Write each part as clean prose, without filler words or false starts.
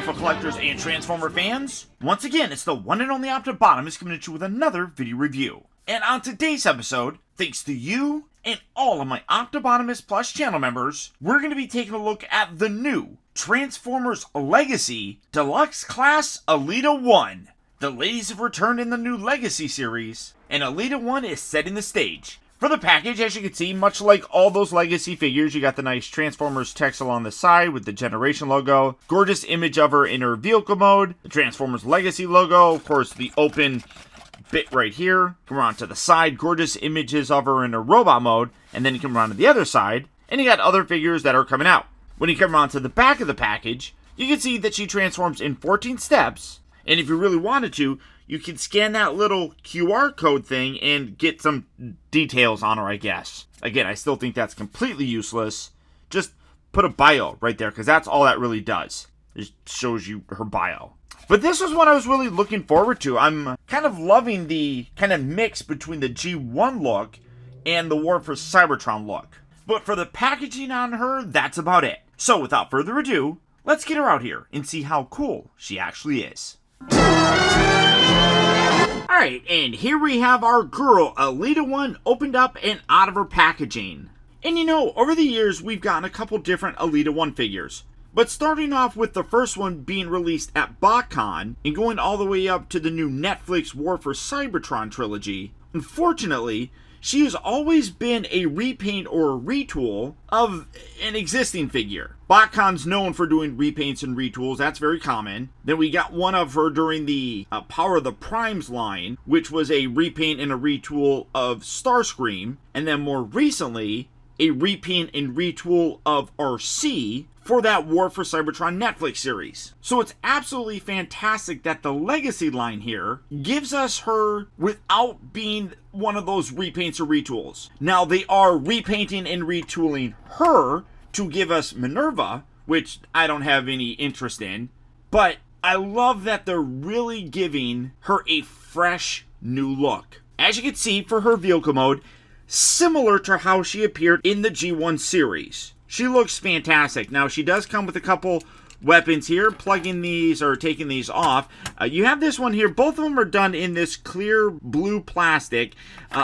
wonderful collectors and Transformer fans. Once again, it's the one and only Optibotimus coming at you with another video review. And on today's episode, thanks to you and all of my Optibotimus Plus channel members, we're going to be taking a look at the new Transformers Legacy Deluxe Class ELITA-1. The ladies have returned in the new Legacy series, and ELITA-1 is setting the stage. For the package, as you can see, much like all those Legacy figures, you got the nice Transformers text along the side with the Generation logo, gorgeous image of her in her vehicle mode, the Transformers Legacy logo, of course the open bit right here, come around to the side, gorgeous images of her in her robot mode, and then you come around to the other side, and you got other figures that are coming out. When you come around to the back of the package, you can see that she transforms in 14 steps, and if you really wanted to, you can scan that little QR code thing and get some details on her, I guess. Again, I still think that's completely useless. Just put a bio right there, because that's all that really does. It shows you her bio. But this was what I was really looking forward to. I'm kind of loving the kind of mix between the G1 look and the War for Cybertron look. But for the packaging on her, that's about it. So without further ado, let's get her out here and see how cool she actually is. Alright, and here we have our girl, ELITA-1, opened up and out of her packaging. And you know, over the years, we've gotten a couple different ELITA-1 figures. But starting off with the first one being released at BotCon, and going all the way up to the new Netflix War for Cybertron trilogy, unfortunately, she has always been a repaint or a retool of an existing figure. BotCon's known for doing repaints and retools, that's very common. Then we got one of her during the Power of the Primes line, which was a repaint and a retool of Starscream. And then more recently, a repaint and retool of RC for that War for Cybertron Netflix series. So it's absolutely fantastic that the Legacy line here gives us her without being one of those repaints or retools. Now they are repainting and retooling her to give us Minerva, which I don't have any interest in, but I love that they're really giving her a fresh new look. As you can see, for her vehicle mode, similar to how she appeared in the G1 series. She looks fantastic. Now, she does come with a couple weapons here. Plugging these or taking these off. You have this one here. Both of them are done in this clear blue plastic.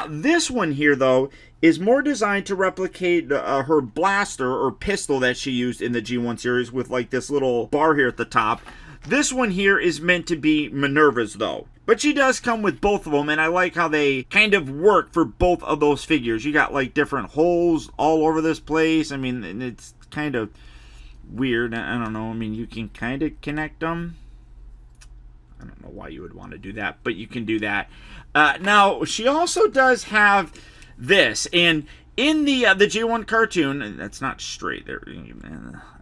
This one here, though, is more designed to replicate her blaster or pistol that she used in the G1 series with like this little bar here at the top. This one here is meant to be Minerva's, though. But she does come with both of them, and I like how they kind of work for both of those figures. You got like different holes all over this place. I mean, it's kind of weird. I don't know. I mean, you can kind of connect them. I don't know why you would want to do that, but you can do that. Now, she also does have this, and in the G1 cartoon, and that's not straight there.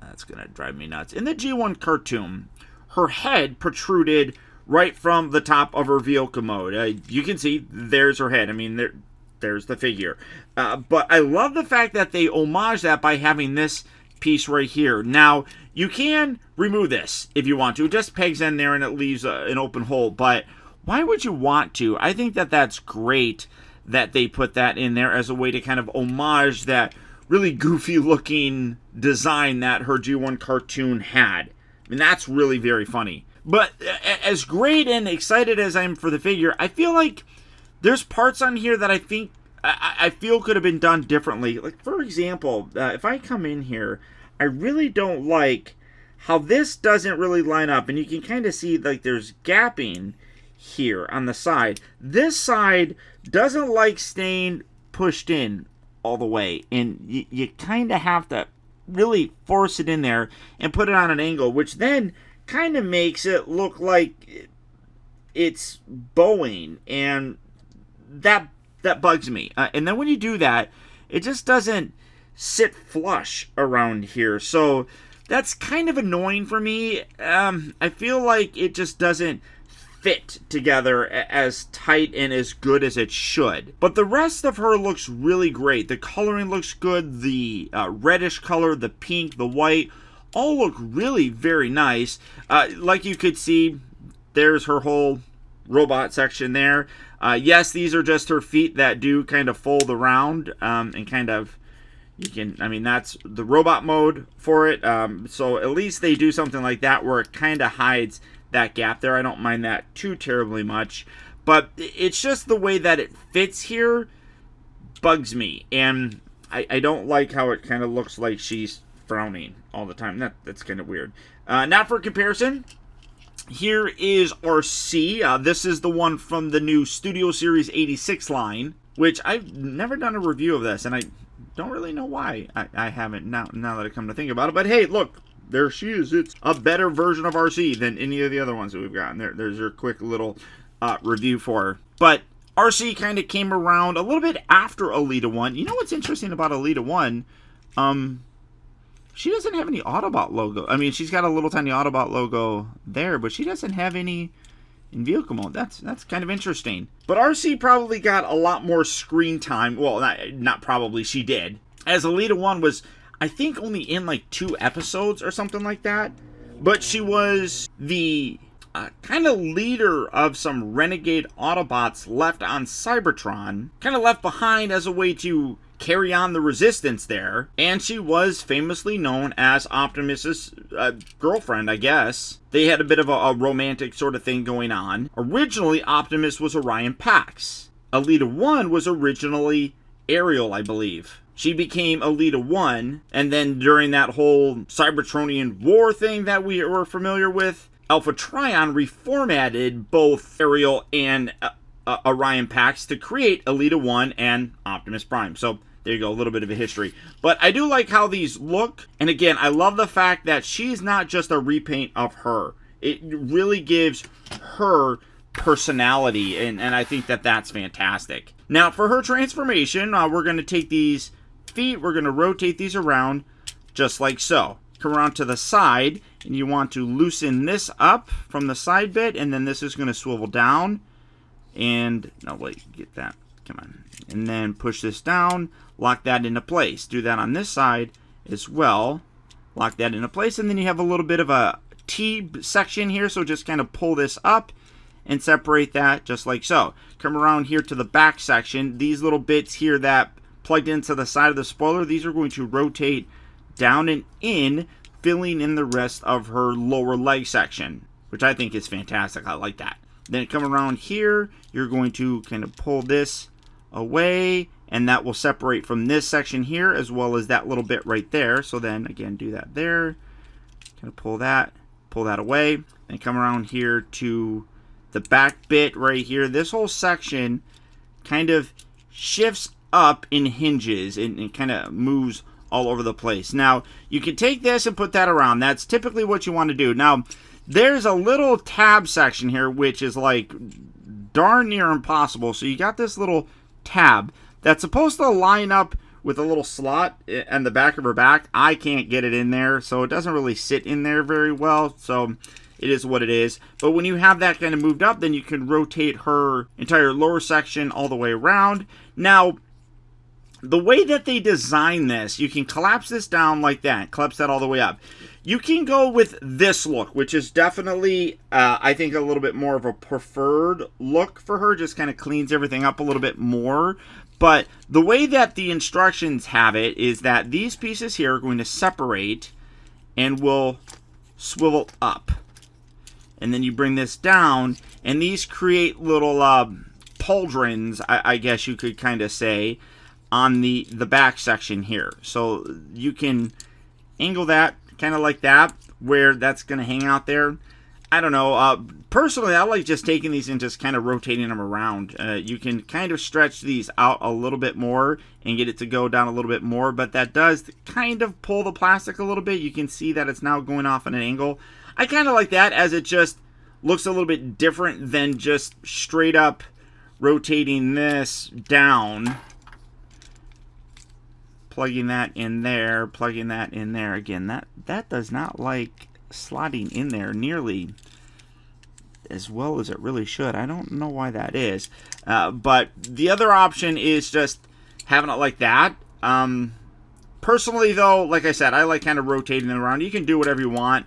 That's going to drive me nuts. In the G1 cartoon, her head protruded right from the top of her vehicle mode. You can see there's her head. I mean, there's the figure. But I love the fact that they homage that by having this piece right here. Now, you can remove this if you want to. It just pegs in there and it leaves an open hole. But why would you want to? I think that that's great that they put that in there as a way to kind of homage that really goofy looking design that her G1 cartoon had. I mean, that's really very funny. But as great and excited as I am for the figure, I feel like there's parts on here that I feel could have been done differently. Like, for example, if I come in here, I really don't like how this doesn't really line up. And you can kind of see, like, there's gapping here on the side. This side doesn't like staying pushed in all the way. And you kind of have to really force it in there and put it on an angle, which then kind of makes it look like it's bowing, and that bugs me. And then when you do that, it just doesn't sit flush around here. So that's kind of annoying for me. I feel like it just doesn't fit together as tight and as good as it should. But the rest of her looks really great. The coloring looks good. The reddish color, the pink, the white, all look really very nice. Like you could see, there's her whole robot section there. Yes, these are just her feet that do kind of fold around and kind of You can, I mean, that's the robot mode for it. So at least they do something like that where it kind of hides that gap there. I don't mind that too terribly much. But it's just the way that it fits here bugs me. And I don't like how it kind of looks like she's frowning all the time. That's kind of weird. Now for comparison, here is RC. This is the one from the new Studio Series 86 line, which I've never done a review of this, and I don't really know why I haven't now that I come to think about it. But hey, look, there she is. It's a better version of RC than any of the other ones that we've gotten. There's your quick little review for her. But RC kind of came around a little bit after ELITA-1. You know what's interesting about ELITA-1? She doesn't have any Autobot logo. I mean, she's got a little tiny Autobot logo there, but she doesn't have any in vehicle mode. That's kind of interesting. But RC probably got a lot more screen time. Well, not probably, she did. As ELITA-1 was, I think, only in like 2 episodes or something like that. But she was the kind of leader of some renegade Autobots left on Cybertron. Kind of left behind as a way to carry on the resistance there. And she was famously known as Optimus's girlfriend, I guess. They had a bit of a romantic sort of thing going on. Originally, Optimus was Orion Pax. ELITA-1 was originally Ariel, I believe. She became ELITA-1, and then during that whole Cybertronian war thing that we were familiar with, Alpha Trion reformatted both Ariel and Orion Pax to create ELITA-1 and Optimus Prime. So there you go, a little bit of a history. But I do like how these look. And again, I love the fact that she's not just a repaint of her. It really gives her personality, and I think that that's fantastic. Now, for her transformation, we're going to take these feet, we're going to rotate these around just like so. Come around to the side, and you want to loosen this up from the side bit, and then this is going to swivel down. And, no, wait, get that. Come on. And then push this down, lock that into place. Do that on this side as well. Lock that into place, and then you have a little bit of a T section here, so just kind of pull this up and separate that just like so. Come around here to the back section. These little bits here that plugged into the side of the spoiler, these are going to rotate down and in, filling in the rest of her lower leg section, which I think is fantastic. I like that. Then come around here, you're going to kind of pull this away, and that will separate from this section here as well as that little bit right there. So then again, do that there, kind of pull that away, and come around here to the back bit right here. This whole section kind of shifts up in hinges and kind of moves all over the place. Now, you can take this and put that around. That's typically what you want to do. Now, there's a little tab section here, which is like darn near impossible. So you got this little tab that's supposed to line up with a little slot in the back of her back. I can't get it in there, so it doesn't really sit in there very well. So it is what it is. But when you have that kind of moved up, then you can rotate her entire lower section all the way around. Now, the way that they design this, you can collapse this down like that, collapse that all the way up. You can go with this look, which is definitely, I think, a little bit more of a preferred look for her. Just kind of cleans everything up a little bit more. But the way that the instructions have it is that these pieces here are going to separate and will swivel up. And then you bring this down, and these create little pauldrons, I guess you could kind of say, on the back section here. So you can angle that kind of like that, where that's going to hang out there. I don't know. Personally, I like just taking these and just kind of rotating them around. You can kind of stretch these out a little bit more and get it to go down a little bit more, but that does kind of pull the plastic a little bit. You can see that it's now going off at an angle. I kind of like that, as it just looks a little bit different than just straight up rotating this down. Plugging that in there, plugging that in there. Again, that does not like slotting in there nearly as well as it really should. I don't know why that is. But the other option is just having it like that. Personally, though, like I said, I like kind of rotating it around. You can do whatever you want.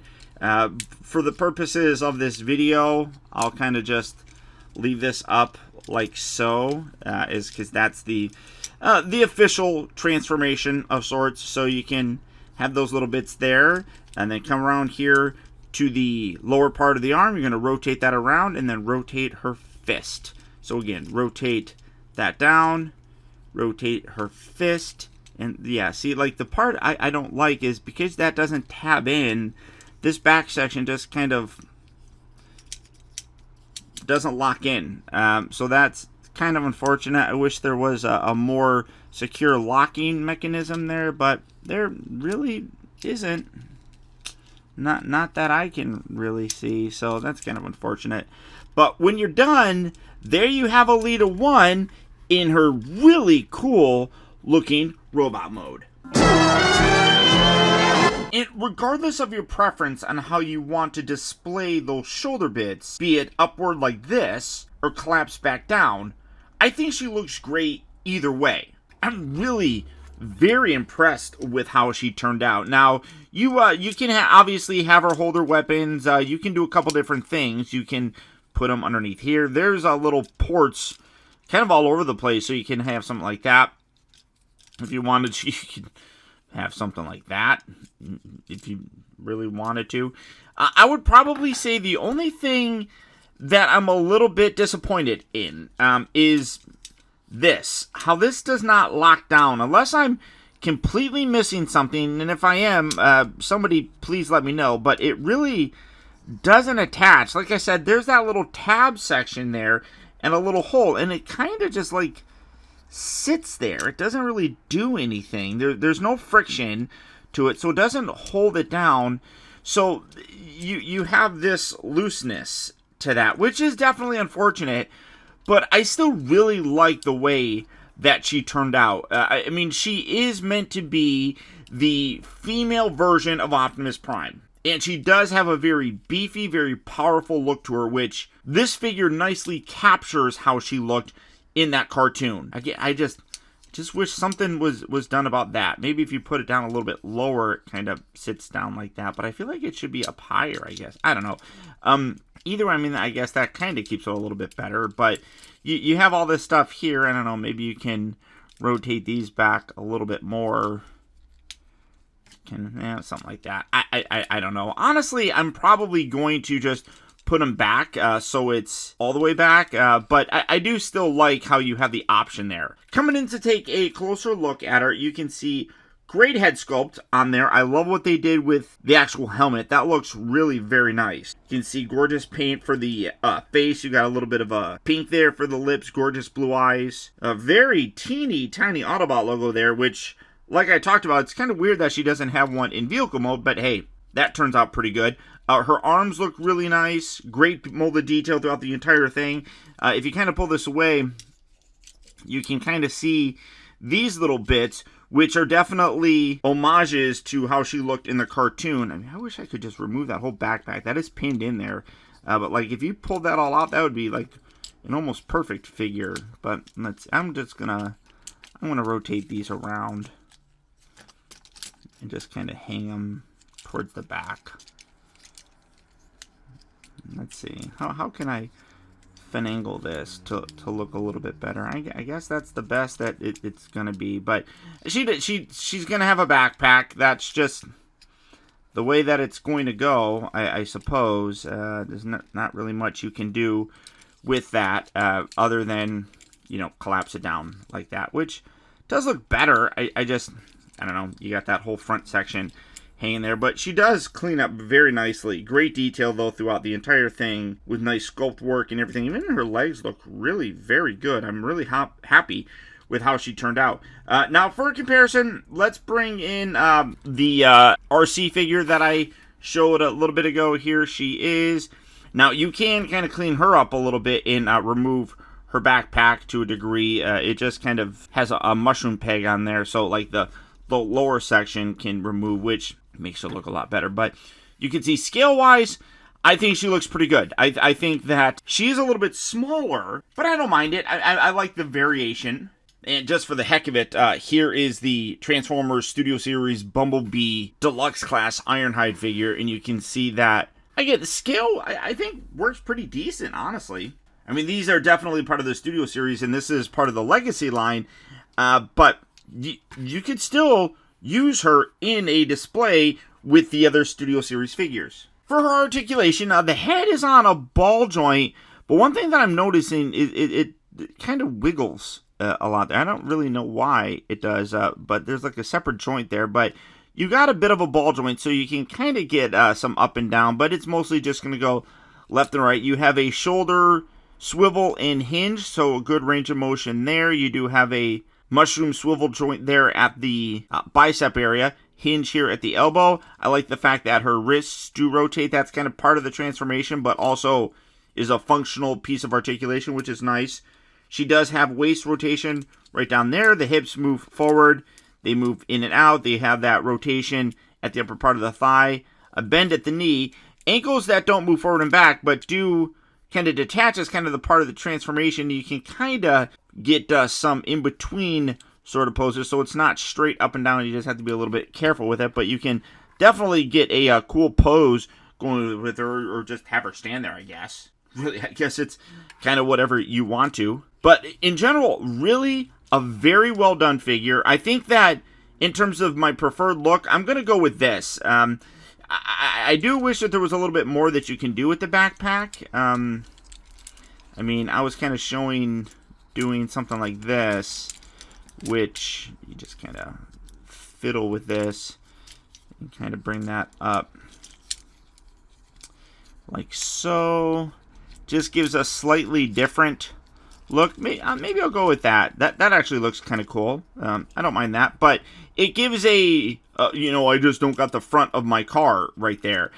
For the purposes of this video, I'll kind of just leave this up like so, is because that's the the official transformation of sorts. So you can have those little bits there, and then come around here to the lower part of the arm. You're going to rotate that around and then rotate her fist. So again, rotate that down, rotate her fist. And yeah, see, like the part I don't like is because that doesn't tab in, this back section just kind of doesn't lock in. So that's kind of unfortunate. I wish there was a more secure locking mechanism there, but there really isn't. Not that I can really see, so that's kind of unfortunate. But when you're done, there you have ELITA-1 in her really cool looking robot mode. And regardless of your preference on how you want to display those shoulder bits, be it upward like this or collapse back down, I think she looks great either way. I'm really very impressed with how she turned out. Now, you can obviously have her hold her weapons. You can do a couple different things. You can put them underneath here. There's little ports kind of all over the place, so you can have something like that. If you wanted to, you could have something like that if you really wanted to. I would probably say the only thing that I'm a little bit disappointed in is this. How this does not lock down, unless I'm completely missing something, and if I am, somebody please let me know, but it really doesn't attach. Like I said, there's that little tab section there and a little hole, and it kind of just like sits there. It doesn't really do anything. There's no friction to it, so it doesn't hold it down. So you have this looseness to that, which is definitely unfortunate, but I still really like the way that she turned out. I mean, she is meant to be the female version of Optimus Prime, and she does have a very beefy, very powerful look to her, which this figure nicely captures how she looked in that cartoon. I just wish something was done about that. Maybe if you put it down a little bit lower, it kind of sits down like that, but I feel like it should be up higher, I guess. I don't know. Either way, I mean, I guess that kind of keeps it a little bit better, but you have all this stuff here. I don't know, maybe you can rotate these back a little bit more. Something like that. I don't know. Honestly, I'm probably going to just put them back so it's all the way back, but I do still like how you have the option there. Coming in to take a closer look at her, you can see great head sculpt on there. I love what they did with the actual helmet. That looks really very nice. You can see gorgeous paint for the face. You got a little bit of a pink there for the lips, gorgeous blue eyes. A very teeny tiny Autobot logo there, which, like I talked about, it's kind of weird that she doesn't have one in vehicle mode, but hey, that turns out pretty good. Her arms look really nice. Great molded detail throughout the entire thing. If you kind of pull this away, you can kind of see these little bits, which are definitely homages to how she looked in the cartoon. I mean, I wish I could just remove that whole backpack. That is pinned in there. But like, if you pulled that all out, that would be like an almost perfect figure. But I'm gonna rotate these around and just kind of hang them towards the back. Let's see. How can I finagle this to look a little bit better? I guess that's the best that it's gonna be. But she's gonna have a backpack. That's just the way that it's going to go, I suppose. There's not really much you can do with that other than, you know, collapse it down like that, which does look better. I don't know. You got that whole front section hanging there, but she does clean up very nicely. Great detail though throughout the entire thing, with nice sculpt work and everything. Even her legs look really very good. I'm really happy with how she turned out. Now for a comparison, let's bring in the RC figure that I showed a little bit ago. Here she is. Now you can kind of clean her up a little bit and remove her backpack to a degree. It just kind of has a mushroom peg on there, so like the lower section can remove, which makes her look a lot better. But you can see scale-wise, I think she looks pretty good. I think that she's a little bit smaller, but I don't mind it. I like the variation. And just for the heck of it, here is the Transformers Studio Series Bumblebee Deluxe Class Ironhide figure, and you can see that, again, the scale, I think, works pretty decent, honestly. I mean, these are definitely part of the Studio Series, and this is part of the Legacy line. but you could still use her in a display with the other Studio Series figures. For her articulation, the head is on a ball joint, but one thing that I'm noticing is it kind of wiggles a lot there. I don't really know why it does, but there's like a separate joint there, but you got a bit of a ball joint, so you can kind of get some up and down, but it's mostly just going to go left and right. You have a shoulder swivel and hinge, so a good range of motion there. You do have a mushroom swivel joint there at the bicep area. Hinge here at the elbow. I like the fact that her wrists do rotate. That's kind of part of the transformation, but also is a functional piece of articulation, which is nice. She does have waist rotation right down there. The hips move forward. They move in and out. They have that rotation at the upper part of the thigh. A bend at the knee. Ankles that don't move forward and back, but do kind of detach as kind of the part of the transformation. You can kind of get some in-between sort of poses, so it's not straight up and down. You just have to be a little bit careful with it, but you can definitely get a cool pose going with her, or just have her stand there, I guess. Really, I guess it's kind of whatever you want to. But in general, really a very well done figure. I think that in terms of my preferred look, I'm going to go with this. I do wish that there was a little bit more that you can do with the backpack. I mean, I was kind of doing something like this, which you just kind of fiddle with this and kind of bring that up like so. Just gives a slightly different look. Maybe I'll go with that. That actually looks kind of cool. I don't mind that, but it gives a I just don't got the front of my car right there.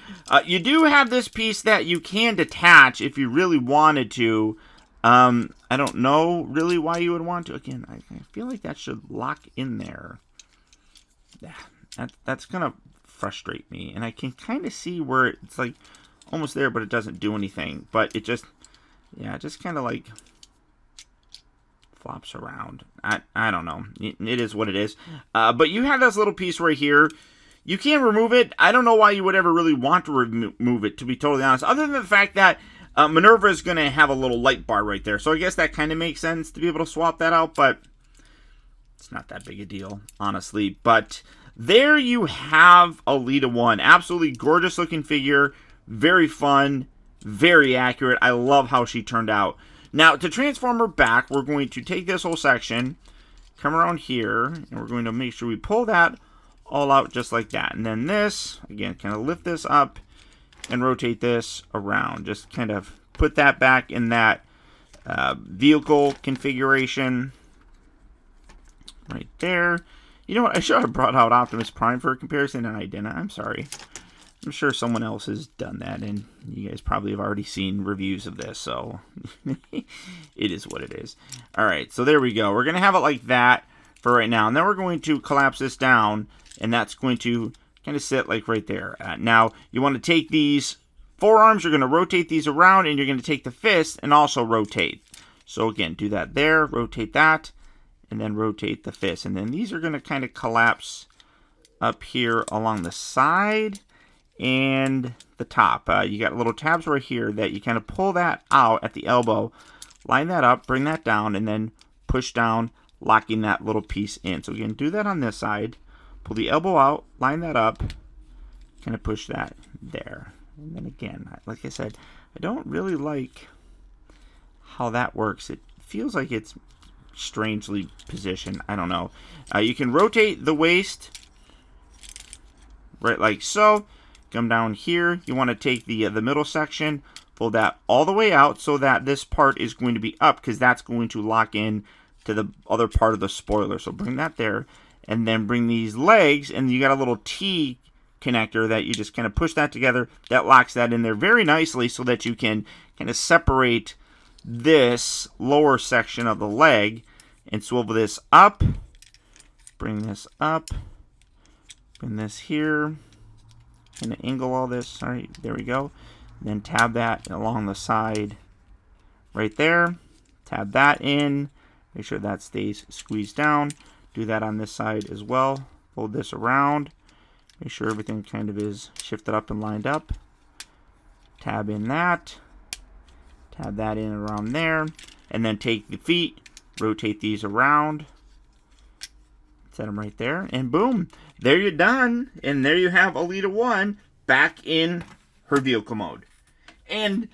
You do have this piece that you can detach if you really wanted to. I don't know really why you would want to. Again, I feel like that should lock in there. That's gonna frustrate me, and I can kind of see where it's like almost there, but it doesn't do anything. But it just kind of like flops around. I don't know. It is what it is. But you have this little piece right here. You can remove it. I don't know why you would ever really want to remove it, to be totally honest, other than the fact that Minerva is going to have a little light bar right there. So I guess that kind of makes sense to be able to swap that out, but it's not that big a deal, honestly. But there you have ELITA-1. Absolutely gorgeous looking figure. Very fun. Very accurate. I love how she turned out. Now, to transform her back, we're going to take this whole section, come around here, and we're going to make sure we pull that all out just like that. And then this, again, kind of lift this up and rotate this around. Just kind of put that back in that vehicle configuration right there. You know what? I should have brought out Optimus Prime for a comparison, and I didn't. I'm sorry. I'm sure someone else has done that, and you guys probably have already seen reviews of this, so it is what it is. All right, so there we go. We're going to have it like that for right now, and then we're going to collapse this down, and that's going to kind of sit like right there. Now, you want to take these forearms, you're going to rotate these around, and you're going to take the fist and also rotate. So again, do that there, rotate that, and then rotate the fist. And then these are going to kind of collapse up here along the side and the top. You got little tabs right here that you kind of pull that out at the elbow, line that up, bring that down, and then push down, locking that little piece in. So again, do that on this side, pull the elbow out, line that up, kind of push that there. And then again, like I said, I don't really like how that works. It feels like it's strangely positioned. I don't know. You can rotate the waist right like so. Come down here. You want to take the middle section, pull that all the way out so that this part is going to be up, because that's going to lock in to the other part of the spoiler. So bring that there, and then bring these legs, and you got a little T connector that you just kind of push that together. That locks that in there very nicely so that you can kind of separate this lower section of the leg and swivel this up. Bring this up. Bring this here. Kind of angle all this. Sorry, there we go. And then tab that along the side right there. Tab that in. Make sure that stays squeezed down. Do that on this side as well. Fold this around. Make sure everything kind of is shifted up and lined up. Tab in that. Tab that in around there. And then take the feet, rotate these around. Set them right there, and boom, there you're done. And there you have ELITA-1 back in her vehicle mode. And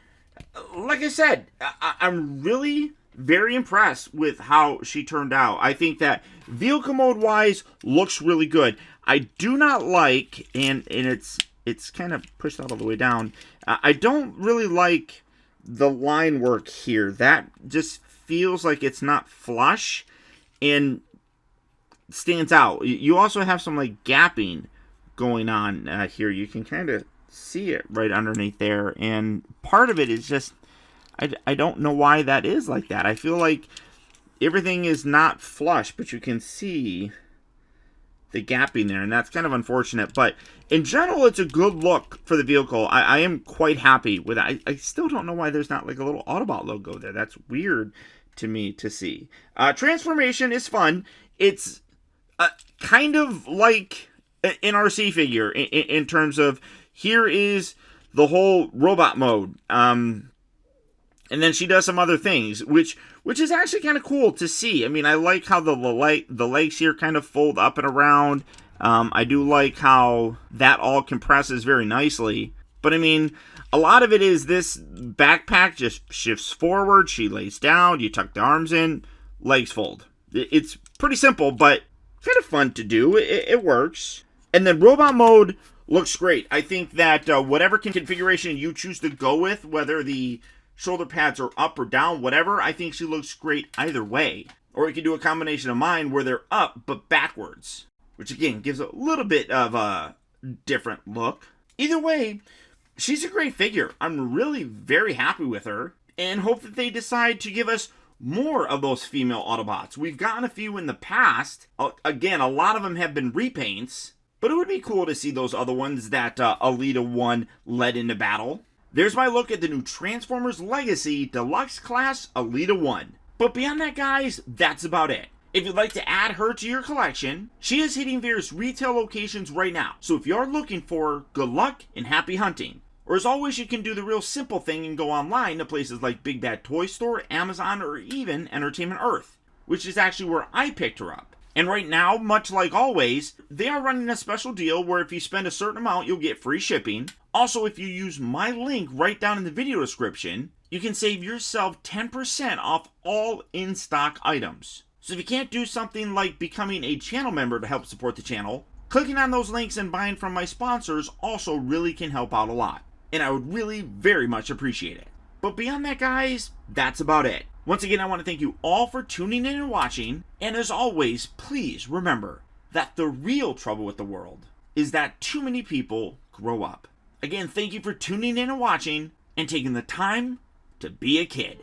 like I said, I'm really very impressed with how she turned out. I think that vehicle mode wise looks really good. I do not like, and it's kind of pushed out all the way down. I don't really like the line work here. That just feels like it's not flush and stands out. You also have some like gapping going on here. You can kind of see it right underneath there, and part of it is just I don't know why that is like that. I feel like everything is not flush, but you can see the gapping there, and that's kind of unfortunate. But in general, it's a good look for the vehicle. I am quite happy with it. I still don't know why there's not like a little Autobot logo there. That's weird to me to see. Transformation is fun. It's kind of like an RC figure in terms of here is the whole robot mode. And then she does some other things, which is actually kind of cool to see. I mean, I like how the legs here kind of fold up and around. I do like how that all compresses very nicely. But I mean, a lot of it is this backpack just shifts forward. She lays down. You tuck the arms in. Legs fold. It's pretty simple, but kind of fun to do. It works. And then robot mode looks great. I think that whatever configuration you choose to go with, whether the shoulder pads are up or down, whatever, I think she looks great either way. Or you can do a combination of mine where they're up but backwards, which again gives a little bit of a different look. Either way, she's a great figure. I'm really very happy with her, and hope that they decide to give us more of those female Autobots. We've gotten a few in the past. Again, a lot of them have been repaints, but it would be cool to see those other ones that ELITA-1 led into battle. There's my look at the new Transformers Legacy Deluxe Class ELITA-1. But beyond that, guys, that's about it. If you'd like to add her to your collection, she is hitting various retail locations right now. So if you're looking for her, good luck and happy hunting. Or as always, you can do the real simple thing and go online to places like Big Bad Toy Store, Amazon, or even Entertainment Earth, which is actually where I picked her up. And right now, much like always, they are running a special deal where if you spend a certain amount, you'll get free shipping. Also, if you use my link right down in the video description, you can save yourself 10% off all in-stock items. So if you can't do something like becoming a channel member to help support the channel, clicking on those links and buying from my sponsors also really can help out a lot. And I would really very much appreciate it. But beyond that, guys, that's about it. Once again, I want to thank you all for tuning in and watching. And as always, please remember that the real trouble with the world is that too many people grow up. Again, thank you for tuning in and watching and taking the time to be a kid.